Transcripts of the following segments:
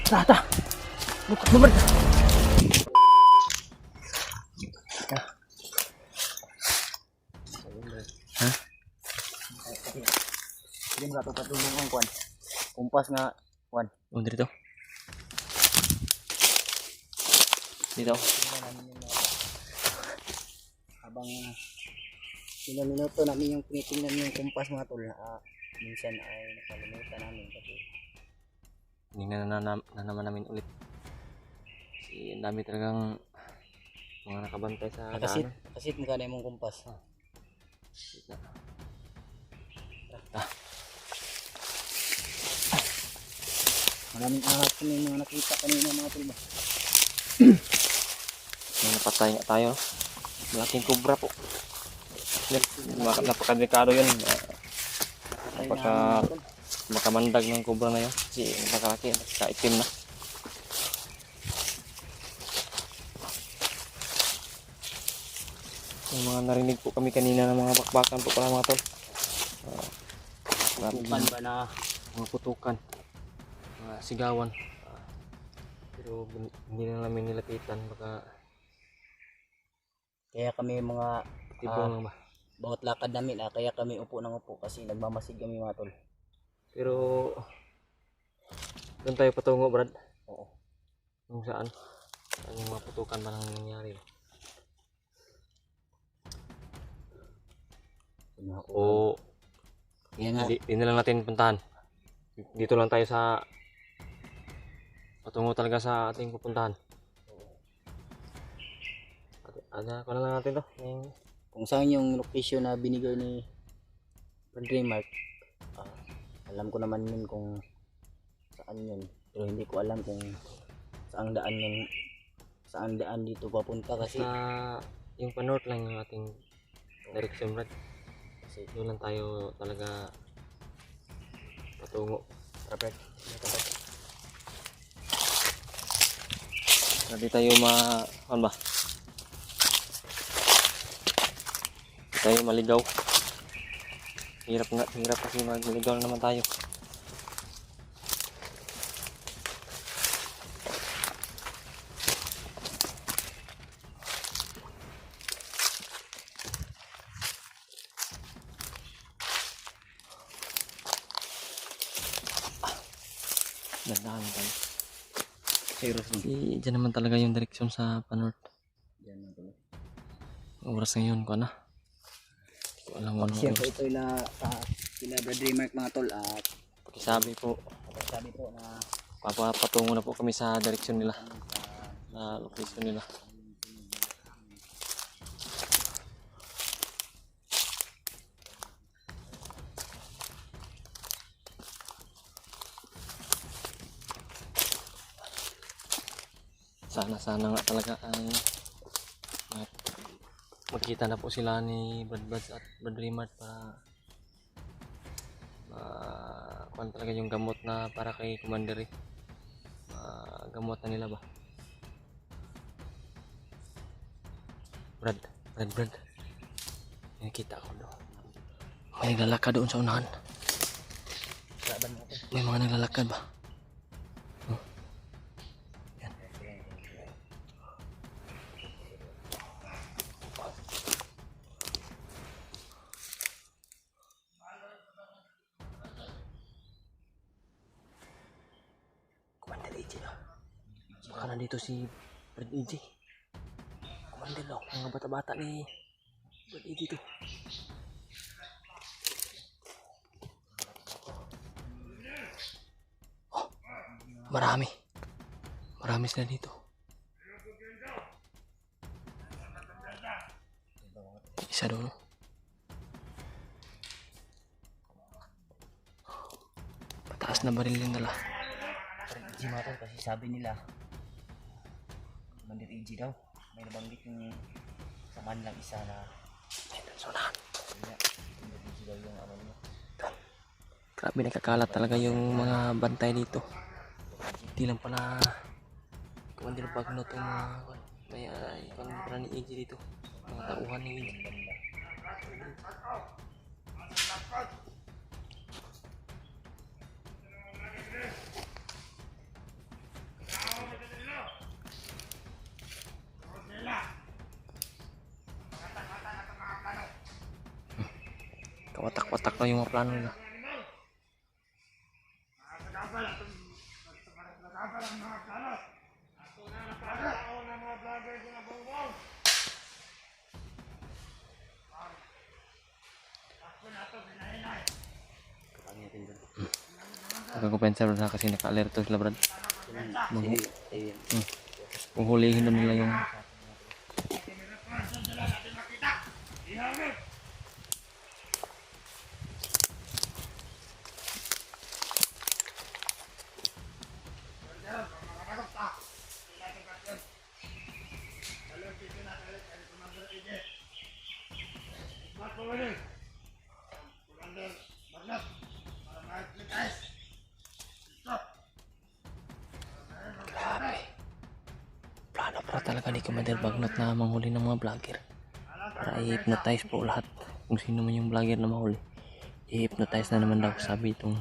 Tata. Buka nomor. Hah? Hindi mo ka patulong ang kuan. Kumpas nga kuan. Oh, dito. Dito. Habang minuto namin yung tinitingnan yung kumpas mga tol, minsan ay nakalimutan namin kasi tingnan na naman namin ulit. Kasi ang dami talagang mga nakabantay sa daanan. Kasit mo ka na yung kumpas. Maraming ahas kami yung mga nakita kanina mga tol ba. May napatay nga tayo. Malaking kubra po. Napakadelikado yun. Makamandag ng kubra na yun. Kasi nakalaki, nakaitim na. Yung mga narinig po kami kanina ng mga bakbakan po pala mga tol. Putukan ba na? Mga putukan. Mga sigawan. Pero hindi na namin nilapitan. Baka kaya kami mga tibong ba? Bawat lakad namin kaya kami upo ng upo kasi nagmamasid kami mga tol. Pero doon tayo patungo Brad. Oo. Kung saan? Saan yung mga putukan ba nang nangyari? O hindi na lang natin puntahan. Dito lang tayo sa patungo talaga sa ating pupuntahan. Ano na lang natin to. Kung saan yung location na binigay ni Dreamark, alam ko naman yun kung saan yun. Pero hindi ko alam kung saan daan yun, saan daan dito papunta kasi yung pa-north lang yung ating direction Brad. Kasi doon lang tayo talaga patungo. Tara Hindi tayo ano ba? Hindi tayo maligaw. Hirap kasi maligaw na naman tayo. Dandahan tayo. Diyan naman talaga yung direksyon sa pa-north. Diyan na tuloy. Oras ngayon ko na. Ko alam mo ano. Siyempre ito ila Brad Dreamark mga tol at pakisabi po na papatungo na po kami sa direksyon nila. Na location nila. Sana nga talaga ay magkita na po sila ni Brad Buds at Brad Dreamark para kuhan talaga yung gamot na para kay Commander gamot na nila ba. Brad nakita ko doon may naglalakad doon sa unahan. May mga naglalakad ba. Baka nandito si Brad EJ. Commander daw, mga bata-bata ni Brad EJ to. Oh, marami sila dito. Isa doon. Pataas na baril yung dala. EJ mga tol, kasi sabi nila Commander EJ daw may nabanggit yung saman lang isa na sunahan. Commander EJ daw yung ano niya. Grabe nakakalat talaga yung mga bantay dito. Hindi lang pala Commander Bagno itong may pala ni EJ dito. Mga tauhan ni EJ. Kawatak-watak na yung mga plano nila. Nagkakumpensa na kasi naka-alerto sila, Brad. Puhulihin na nila yung plano para talaga ni Commander Bagnot na manghuli ng mga vlogger. Para i-hypnotize po lahat. Kung sino man yung vlogger na mahuli, i-hypnotize na naman daw, sabi itong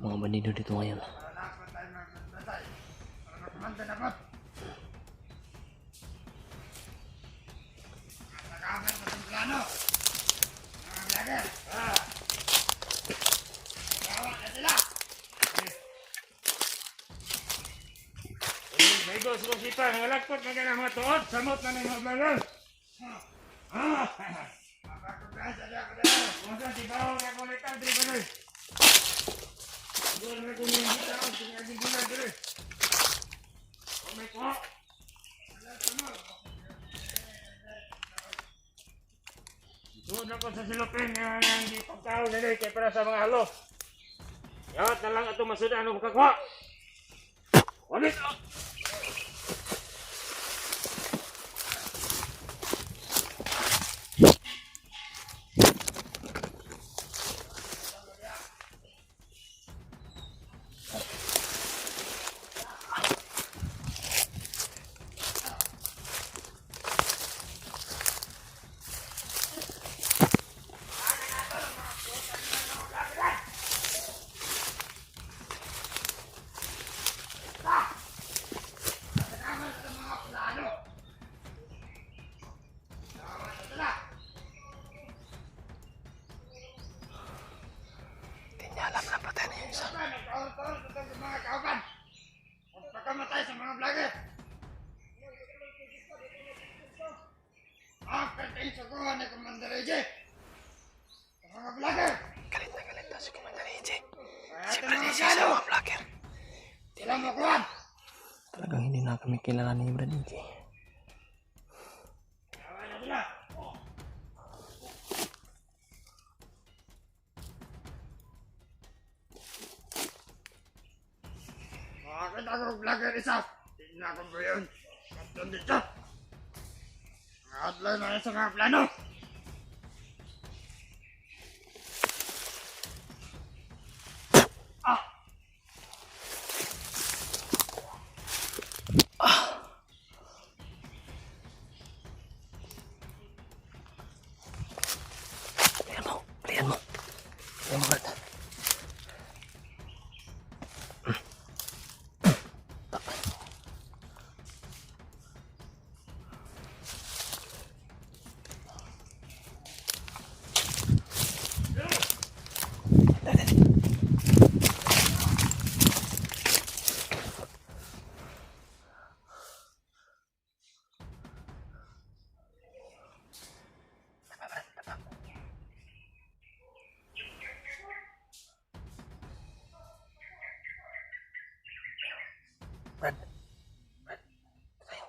mga bandido dito ngayon. Maygo sa sipa, ngalakot na ka ng mga tuot, samot na ng mga vlogger. Masa si Bao na kulitan, diri ba doy? Doon na kung yung hita ako, sinagin bulan diri. O may po. Doon ako sa silupin nga hindi pagkao diri kaya para sa mga halo. Yawat na lang ito masuda ano makakuha. Walit! Alam na patay na yung isa. Mga kauban! Pagkamatay sa mga vlogger! Pagkatain sa kuha ni Commander AJ! Sa mga vlogger! Galit na si Commander AJ. Si Brad sa mga vlogger. Sila mo kuhan! Talagang hindi na kami kilala ni Brad AJ. Kawan na sila! Bakit ako vlogger isa? Hindi na akong buyon. Kapton dito. Mga outline na sa mga plano. Plihan mo, Brad. Brad, tayo.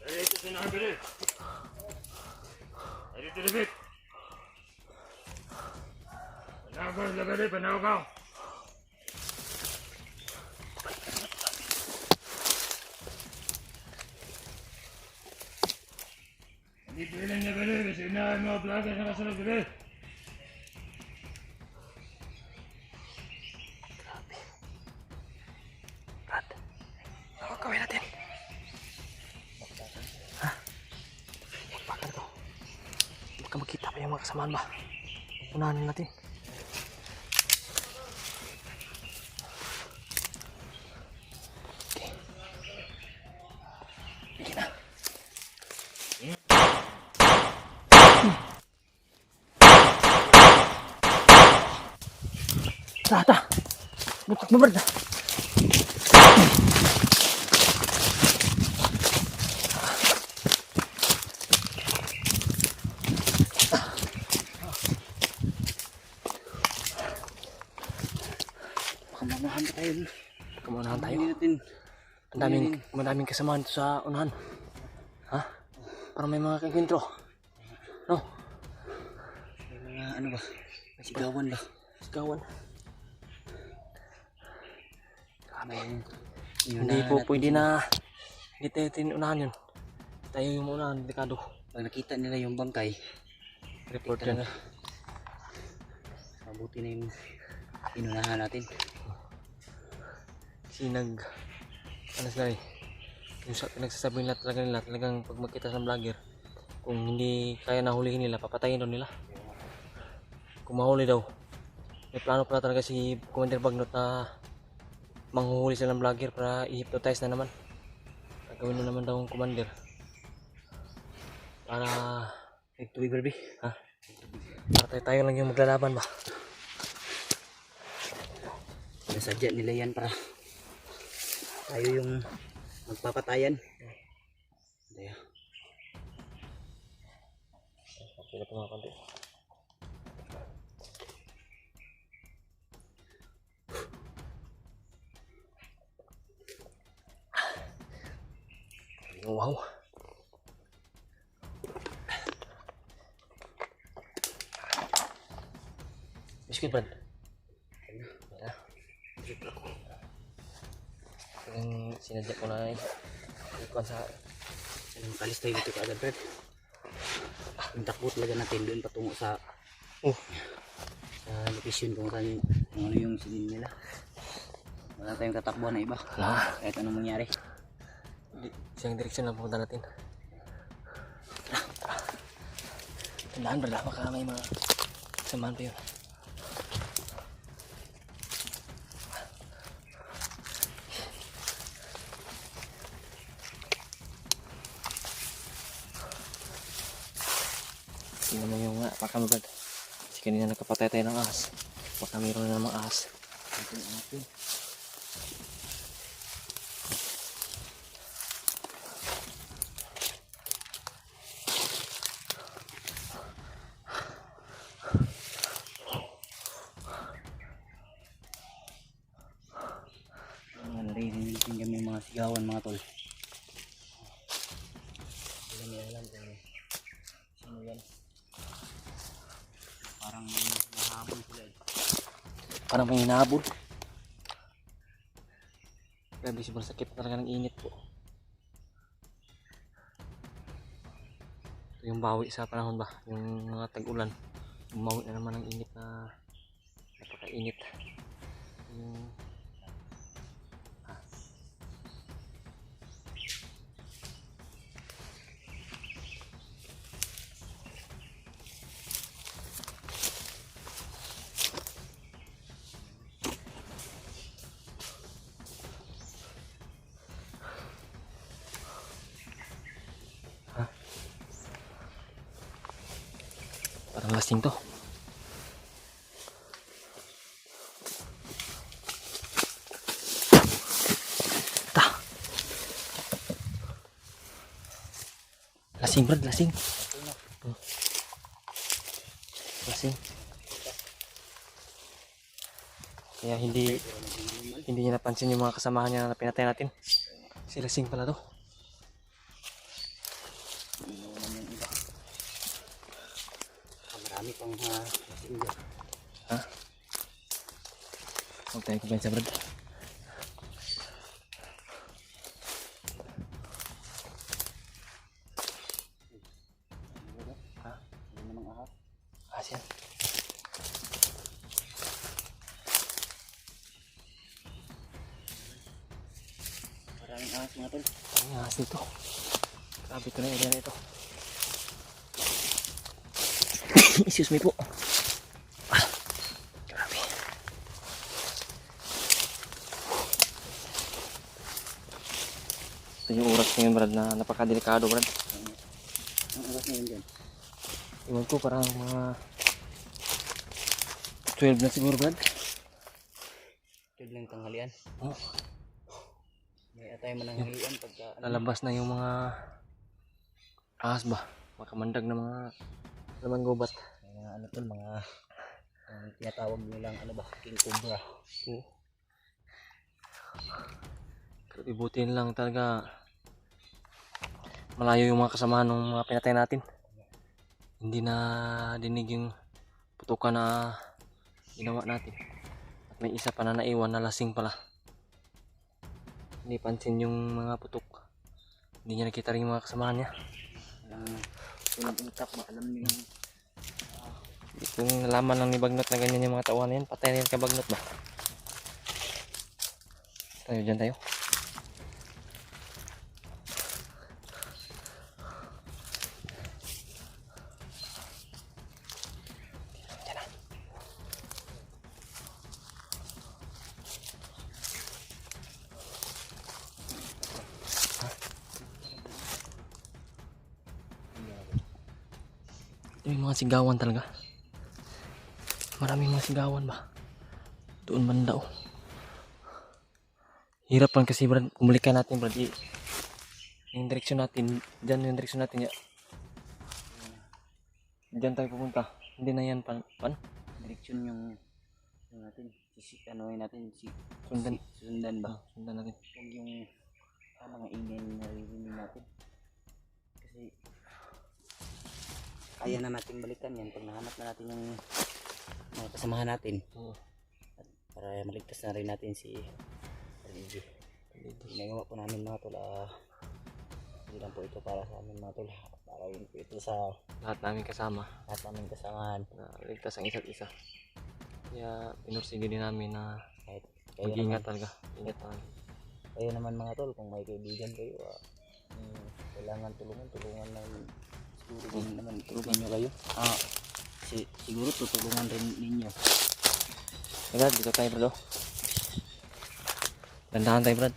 Dito sinabi rin. Dito rin. Panagaw, lagari, panagaw. Hindi pilang niya rin, kasi inahan mga vlogger na kasunod rin. Brad, ano gawin natin? Ha? Bakit to? Baka magkita pa yung mga kasamaan ba? Unahan natin. Okay. Sige na. Tata. Butak mo brad. Kamanahan tayo. Kumunahan tayo. Hindi natin. Madaming kasamahan dito sa unahan. Ha? Parang may mga kakwentro. No? May mga ano ba? May sigawan ba? Sigawan. Grabe yung Hindi po pwede na hindi tayo tinunahan yun. Tayo yung unahan, delikado. pag nakita nila yung bangkay, Report talaga. yan. Mabuti na yung inunahan natin. Kasi ano sila eh, yung pinagsasabi nila talagang pag magkita sa vlogger, kung hindi kaya nahulihin nila, papatayin daw nila. Kung mahuli daw, may plano pala talaga si Commander Bagnot na manghuhuli silang vlogger para i-hypnotize na naman. Gagawin na naman daw ang commander para Tubig Barbie. ha? Para tayo lang yung maglalaban ba? Nasadya nila yan para tayo yung magpapatayan. Daya. Sila mga konti. Wow. Biscuit Brad. Ya. Yung sinadya ko na ikuan sa Makalis tayo dito kaagad, Brad. Yung takbo talaga natin doon patungo sa sa location kung saan kung ano yung silin nila. Wala tayong tatakbuhan na iba. Wala. Kahit anong mangyari. Isang direksyon lang pupunta natin. Tandaan Brad, baka may mga samahan pa yun. Tingnan mo yung baka mo Brad. Kasi kanina nakapatay tayo ng ahas. Baka mayroon na namang ahas. Natin. Naririnig din kami mga sigawan mga tol. Hindi kami alam kung sino yan. Parang nahabol sila eh. Parang may hinahabol. Grabe sobrang sakit talaga ng init po. Ito yung bawi sa panahon ba? Yung mga tag-ulan. Bumawi na naman ng init na napakainit. Yung parang lasing to. Ta. Lasing Brad, lasing. Lasing. Kaya hindi niya napansin yung mga kasamahan niya na pinatay natin. Si lasing pala to. Marami pang lasing dyan. Ha? Huwag tayo kumpensa Brad. Ha? Ano namang ahas? Ahas yan. Maraming ahas mga tol. Ang ahas nito. Grabe ito na area na ito. Excuse me po. ngayon Brad na napakadelikado Brad. Ang oras na yun dyan. Iwan ko parang mga 12 na siguro Brad. 12 ng tanghalian. Oh, May atay man ang halian pagka lalabas na yung mga ahas ba? Makamandag na mga laman gubat. mga ano tol, mga ang tinatawag nilang ano ba, king cobra. Oo. Pero ibutin lang talaga malayo yung mga kasamahan ng mga pinatay natin. Hindi na dinig yung putukan na ginawa natin. At may isa pa na naiwan na lasing pala. Hindi pansin yung mga putok. Hindi niya nakita rin yung mga kasamahan niya. Walang utak ba, alam niyo yung Kung nalaman lang ni Bagnot na ganyan yung mga tauhan na yan, patay na yan ka Bagnot ba? Tayo dyan tayo. Yung mga sigawan talaga. Maraming mga sigawan ba? Doon banda oh. Hirap lang kasi Brad, kumalikan natin Brad. Yung direksyon natin, dyan yung direksyon natin ya. Dyan tayo pupunta. Hindi na yan pan? direksyon yung natin, anoin natin, Sundan. sundan ba? Sundan natin. Huwag yung mga ingay na naririnig natin. Kasi kaya na natin balikan yan pag nahanap na natin yung mga kasamahan natin. Oo. At para maligtas na rin natin si RG. Ginagawa po namin mga tol, hindi lang po ito para sa amin mga tol, para yun po ito sa Lahat namin kasama. lahat namin kasamahan. Na ligtas ang isa't isa. Kaya pinursige din namin na Kahit kayo mag-ingat naman, talaga. Ingat tayo. kayo naman mga tol, kung may kaibigan kayo, kailangan tulungan na siguro din naman, tulungan nyo kayo. Siguro tutulungan rin ninyo. Brad, dito tayo Brad oh. Dandahan tayo Brad.